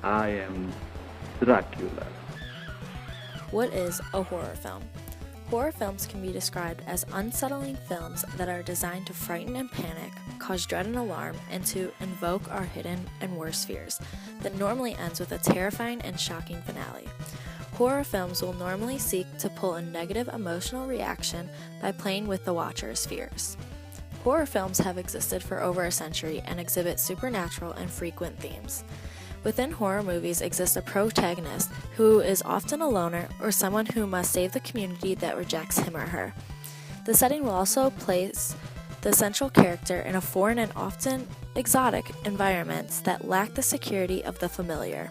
I am Dracula. What is a horror film? Horror films can be described as unsettling films that are designed to frighten and panic, cause dread and alarm, and to invoke our hidden and worst fears, that normally ends with a terrifying and shocking finale. Horror films will normally seek to pull a negative emotional reaction by playing with the watcher's fears. Horror films have existed for over a century and exhibit supernatural and frequent themes. Within horror movies exists a protagonist who is often a loner or someone who must save the community that rejects him or her. The setting will also place the central character in a foreign and often exotic environments that lack the security of the familiar.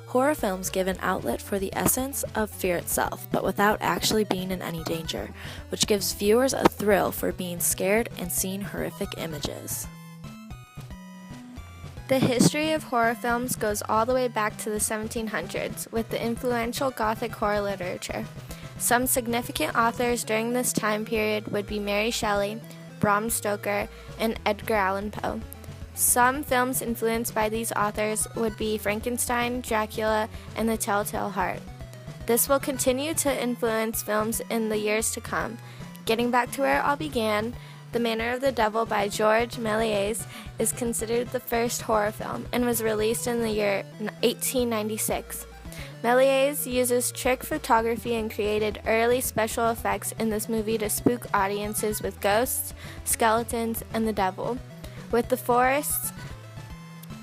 Horror films give an outlet for the essence of fear itself, but without actually being in any danger, which gives viewers a thrill for being scared and seeing horrific images. The history of horror films goes all the way back to the 1700s with the influential Gothic horror literature. Some significant authors during this time period would be Mary Shelley, Bram Stoker, and Edgar Allan Poe. Some films influenced by these authors would be Frankenstein, Dracula, and The Telltale Heart. This will continue to influence films in the years to come. Getting back to where it all began, The Manor of the Devil by George Méliès is considered the first horror film and was released in the year 1896. Méliès uses trick photography and created early special effects in this movie to spook audiences with ghosts, skeletons, and the devil. With the forests,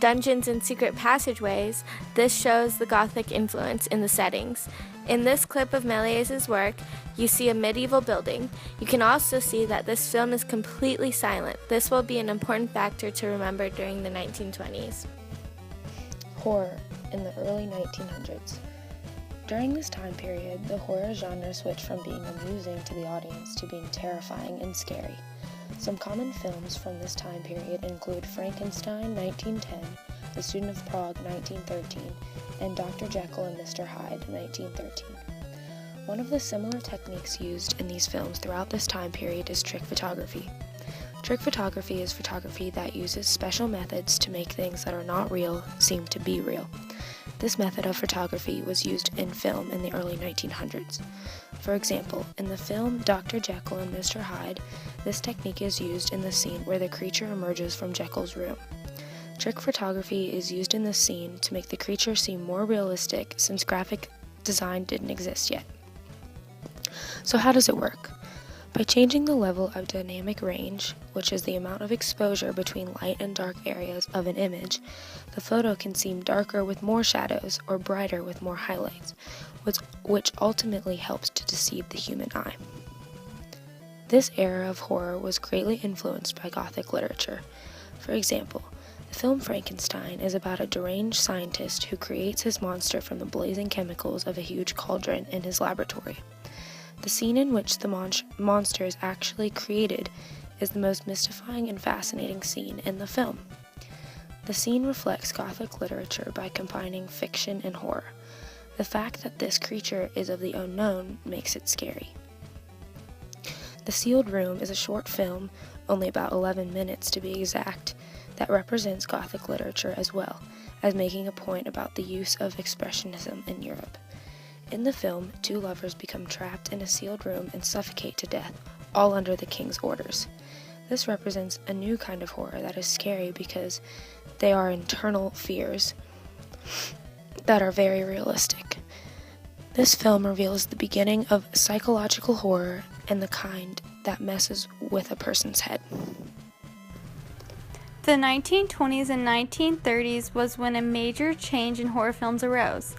dungeons, and secret passageways, this shows the Gothic influence in the settings. In this clip of Méliès' work, you see a medieval building. You can also see that this film is completely silent. This will be an important factor to remember during the 1920s. Horror in the early 1900s. During this time period, the horror genre switched from being amusing to the audience to being terrifying and scary. Some common films from this time period include Frankenstein, 1910, The Student of Prague, 1913, and Dr. Jekyll and Mr. Hyde, 1913. One of the similar techniques used in these films throughout this time period is trick photography. Trick photography is photography that uses special methods to make things that are not real seem to be real. This method of photography was used in film in the early 1900s. For example, in the film Dr. Jekyll and Mr. Hyde, this technique is used in the scene where the creature emerges from Jekyll's room. Trick photography is used in this scene to make the creature seem more realistic since graphic design didn't exist yet. So how does it work? By changing the level of dynamic range, which is the amount of exposure between light and dark areas of an image, the photo can seem darker with more shadows or brighter with more highlights, which ultimately helps to deceive the human eye. This era of horror was greatly influenced by Gothic literature. For example, the film Frankenstein is about a deranged scientist who creates his monster from the blazing chemicals of a huge cauldron in his laboratory. The scene in which the monster is actually created is the most mystifying and fascinating scene in the film. The scene reflects Gothic literature by combining fiction and horror. The fact that this creature is of the unknown makes it scary. The Sealed Room is a short film, only about 11 minutes to be exact, that represents Gothic literature as well as making a point about the use of expressionism in Europe. In the film, two lovers become trapped in a sealed room and suffocate to death, all under the king's orders. This represents a new kind of horror that is scary because they are internal fears that are very realistic. This film reveals the beginning of psychological horror and the kind that messes with a person's head. The 1920s and 1930s was when a major change in horror films arose.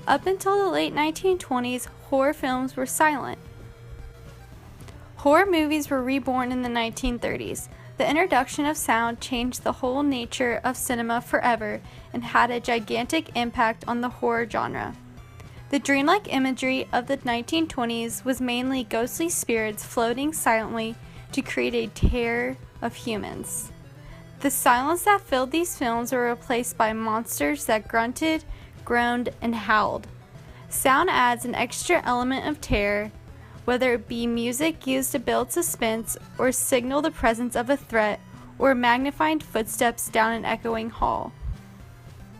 Up until the late 1920s, horror films were silent. Horror movies were reborn in the 1930s. The introduction of sound changed the whole nature of cinema forever and had a gigantic impact on the horror genre. The dreamlike imagery of the 1920s was mainly ghostly spirits floating silently to create a terror of humans. The silence that filled these films were replaced by monsters that grunted, groaned, and howled. Sound adds an extra element of terror, whether it be music used to build suspense or signal the presence of a threat or magnifying footsteps down an echoing hall.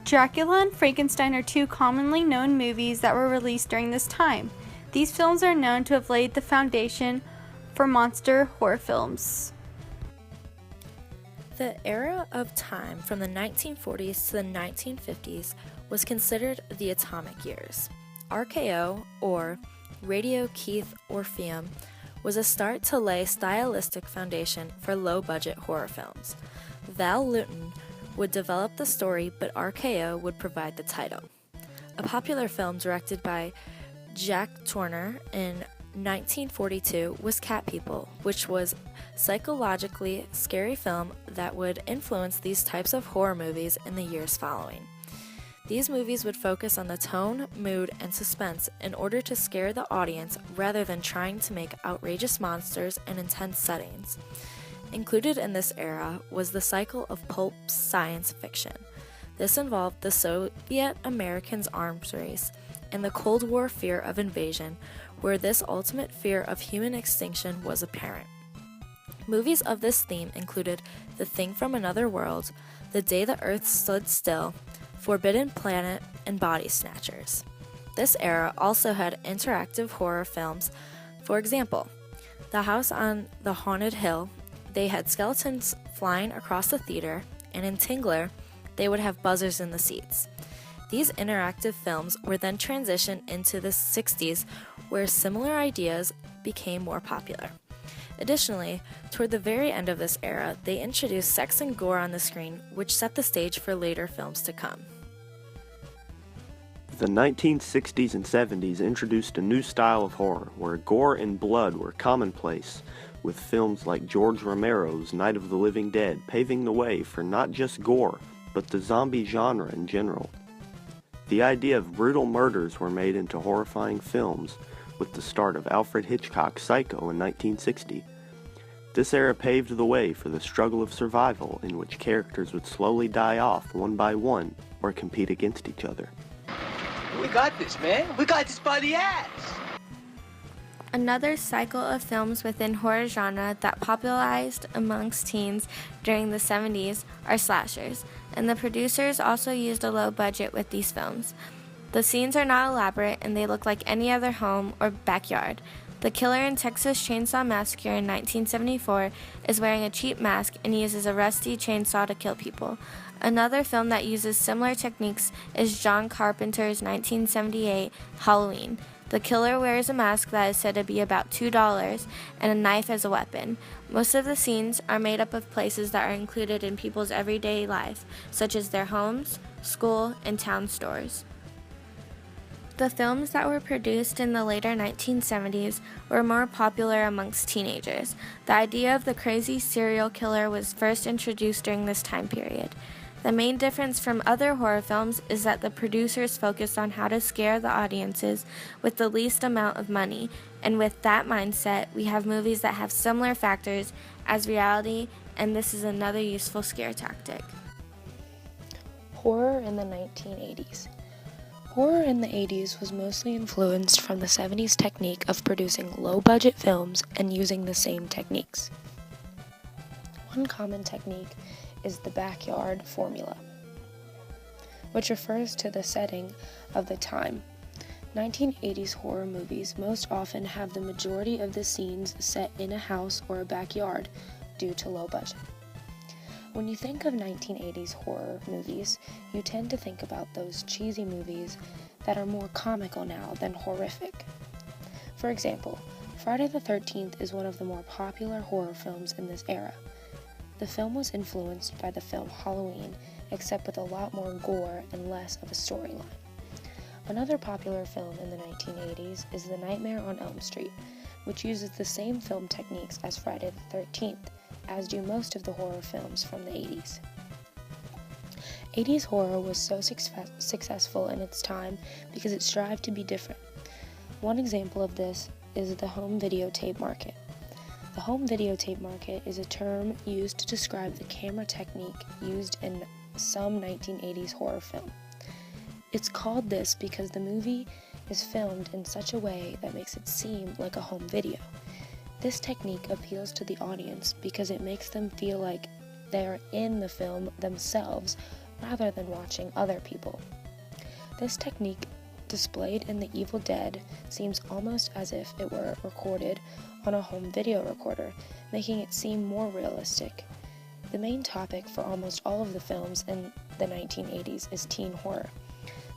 Dracula and Frankenstein are two commonly known movies that were released during this time. These films are known to have laid the foundation for monster horror films. The era of time from the 1940s to the 1950s was considered the atomic years. RKO, or Radio-Keith Orpheum, was a start to lay stylistic foundation for low-budget horror films. Val Lewton would develop the story, but RKO would provide the title. A popular film directed by Jack Turner in 1942 was Cat People, which was a psychologically scary film that would influence these types of horror movies in the years following. These movies would focus on the tone, mood, and suspense in order to scare the audience rather than trying to make outrageous monsters and intense settings. Included in this era was the cycle of pulp science fiction. This involved the Soviet Americans' arms race and the Cold War fear of invasion, where this ultimate fear of human extinction was apparent. Movies of this theme included The Thing from Another World, The Day the Earth Stood Still, Forbidden Planet, and Body Snatchers. This era also had interactive horror films. For example, The House on the Haunted Hill, they had skeletons flying across the theater, and in Tingler, they would have buzzers in the seats. These interactive films were then transitioned into the 60s, where similar ideas became more popular. Additionally, toward the very end of this era, they introduced sex and gore on the screen, which set the stage for later films to come. The 1960s and 70s introduced a new style of horror, where gore and blood were commonplace, with films like George Romero's Night of the Living Dead paving the way for not just gore, but the zombie genre in general. The idea of brutal murders were made into horrifying films with the start of Alfred Hitchcock's Psycho in 1960. This era paved the way for the struggle of survival, in which characters would slowly die off one by one or compete against each other. We got this, man. We got this by the ass. Another cycle of films within horror genre that popularized amongst teens during the 70s are slashers, and the producers also used a low budget with these films. The scenes are not elaborate and they look like any other home or backyard. The killer in Texas Chainsaw Massacre in 1974 is wearing a cheap mask and uses a rusty chainsaw to kill people. Another film that uses similar techniques is John Carpenter's 1978 Halloween. The killer wears a mask that is said to be about $2 and a knife as a weapon. Most of the scenes are made up of places that are included in people's everyday life, such as their homes, school, and town stores. The films that were produced in the later 1970s were more popular amongst teenagers. The idea of the crazy serial killer was first introduced during this time period. The main difference from other horror films is that the producers focused on how to scare the audiences with the least amount of money, and with that mindset, we have movies that have similar factors as reality, and this is another useful scare tactic. Horror in the 1980s. Horror in the 80s was mostly influenced from the 70s technique of producing low-budget films and using the same techniques. One common technique is the backyard formula, which refers to the setting of the time. 1980s horror movies most often have the majority of the scenes set in a house or a backyard due to low budget. When you think of 1980s horror movies, you tend to think about those cheesy movies that are more comical now than horrific. For example, Friday the 13th is one of the more popular horror films in this era. The film was influenced by the film Halloween, except with a lot more gore and less of a storyline. Another popular film in the 1980s is The Nightmare on Elm Street, which uses the same film techniques as Friday the 13th, as do most of the horror films from the 80s. 80s horror was so successful in its time because it strived to be different. One example of this is the home videotape market. The home videotape market is a term used to describe the camera technique used in some 1980s horror film. It's called this because the movie is filmed in such a way that makes it seem like a home video. This technique appeals to the audience because it makes them feel like they are in the film themselves rather than watching other people. This technique, displayed in The Evil Dead, seems almost as if it were recorded on a home video recorder, making it seem more realistic. The main topic for almost all of the films in the 1980s is teen horror,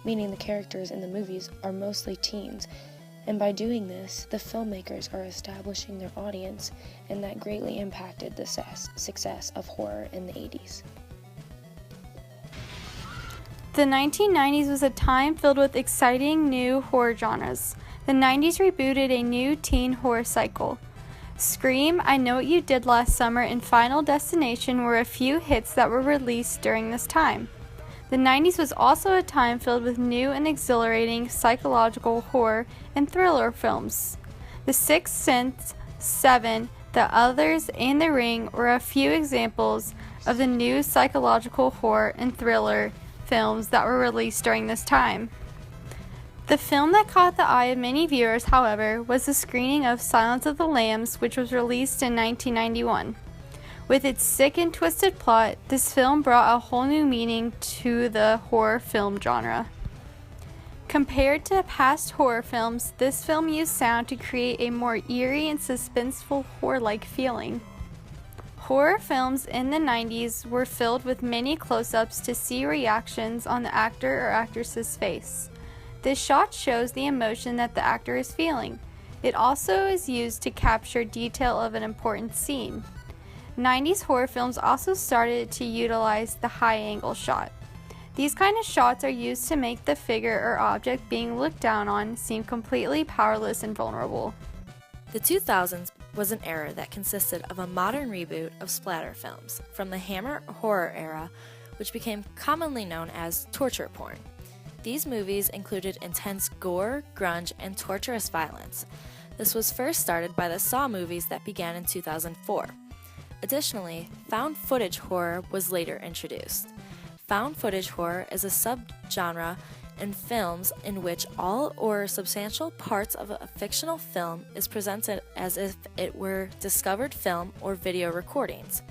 meaning the characters in the movies are mostly teens, and by doing this, the filmmakers are establishing their audience, and that greatly impacted the success of horror in the 80s. The 1990s was a time filled with exciting new horror genres. The 90s rebooted a new teen horror cycle. Scream, I Know What You Did Last Summer, and Final Destination were a few hits that were released during this time. The 90s was also a time filled with new and exhilarating psychological horror and thriller films. The Sixth Sense, Seven, The Others, and The Ring were a few examples of the new psychological horror and thriller films that were released during this time. The film that caught the eye of many viewers, however, was the screening of Silence of the Lambs, which was released in 1991. With its sick and twisted plot, this film brought a whole new meaning to the horror film genre. Compared to past horror films, this film used sound to create a more eerie and suspenseful horror-like feeling. Horror films in the 90s were filled with many close-ups to see reactions on the actor or actress's face. This shot shows the emotion that the actor is feeling. It also is used to capture detail of an important scene. 90s horror films also started to utilize the high-angle shot. These kind of shots are used to make the figure or object being looked down on seem completely powerless and vulnerable. The 2000s was an era that consisted of a modern reboot of splatter films from the Hammer horror era, which became commonly known as torture porn. These movies included intense gore, grunge, and torturous violence. This was first started by the Saw movies that began in 2004. Additionally, found footage horror was later introduced. Found footage horror is a subgenre in films in which all or substantial parts of a fictional film is presented as if it were discovered film or video recordings.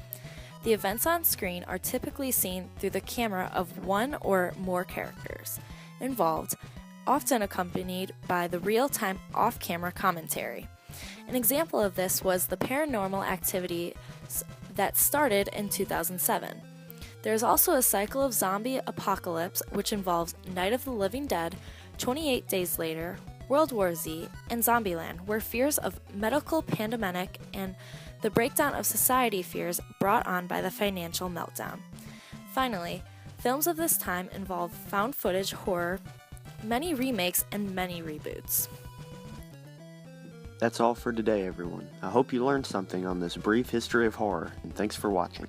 The events on screen are typically seen through the camera of one or more characters involved, often accompanied by the real-time off-camera commentary. An example of this was the Paranormal Activity that started in 2007. There is also a cycle of zombie apocalypse which involves Night of the Living Dead, 28 Days Later, World War Z, and Zombieland, where fears of medical pandemic and the breakdown of society fears brought on by the financial meltdown. Finally, films of this time involve found footage horror, many remakes, and many reboots. That's all for today, everyone. I hope you learned something on this brief history of horror, and thanks for watching.